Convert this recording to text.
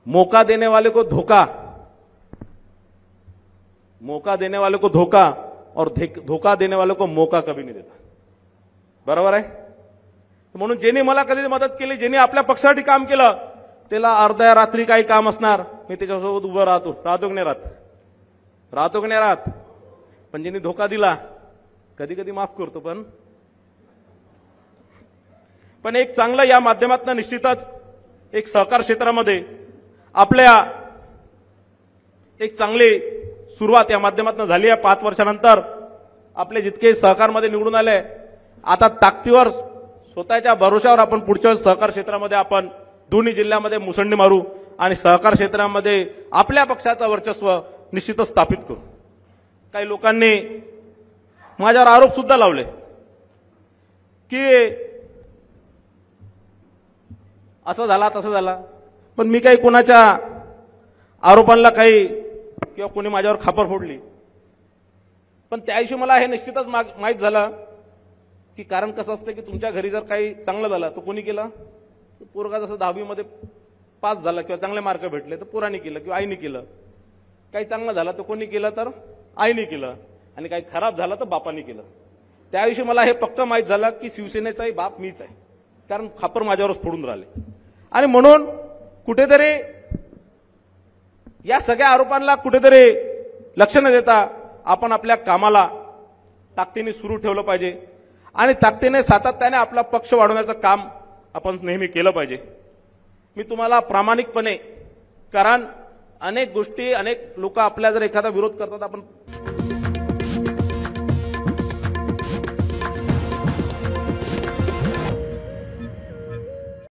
मौका देने वाले को धोखा, मौका देने वाले को धोखा और धोखा देने वाले को मौका कभी नहीं देता. बरोबर आहे. म्हणून ज्यांनी मला कधी मदत केली, ज्यांनी आपल्या पक्षासाठी काम केलं, त्याला अर्ध्या रात्री काही काम असणार, मी त्याच्यासोबत उभं राहतो की नाही राहत. पण ज्यांनी धोका दिला कधी कधी माफ करतो. पण एक चांगलं या माध्यमातून निश्चितच एक सहकार क्षेत्रामध्ये आपल्या एक चांगली सुरुवात या माध्यमातून झाली आहे. 5 वर्षानंतर आपले जितके सहकारमध्ये निवडून आले, आता ताकदीवर स्वतःच्या भरोशावर आपण पुढच्या सहकार क्षेत्रामध्ये आपण दोन्ही जिल्ह्यामध्ये मुसंडी मारू आणि सहकार क्षेत्रामध्ये आपल्या पक्षाचं वर्चस्व निश्चितच स्थापित करू. काही लोकांनी माझ्यावर आरोप सुद्धा लावले की असं झाला तसं झाला, पण मी काही कोणाच्या आरोपांना काही किंवा कोणी माझ्यावर खापर फोडली. पण त्याविषयी मला हे निश्चितच माहीत झालं की कारण कसं असतं की तुमच्या घरी जर काही चांगलं झालं तर कोणी केलं, पोरगा जसं 10वी मध्ये पास झाला किंवा चांगले मार्क भेटले तर पोराने केलं किंवा आईने केलं. काही चांगलं झालं तर कोणी केलं तर आईने केलं, आणि काही खराब झालं तर बापाने केलं. त्याविषयी मला हे पक्क माहीत झालं की शिवसेनेचाही बाप मीच आहे, कारण खापर माझ्यावरच फोडून राहिले. आणि म्हणून कुठेतरी या सगळ्या आरोपांना कुठेतरी लक्ष न देता आपण आपल्या कामाला ताकदीने सुरू ठेवलं पाहिजे आणि ताकदीने सातत्याने आपला पक्ष वाढवण्याचं काम आपण नेहमी केलं पाहिजे. मी तुम्हाला प्रामाणिकपणे, कारण अनेक गोष्टी, अनेक लोक आपल्या जर एखादा विरोध करतात, आपण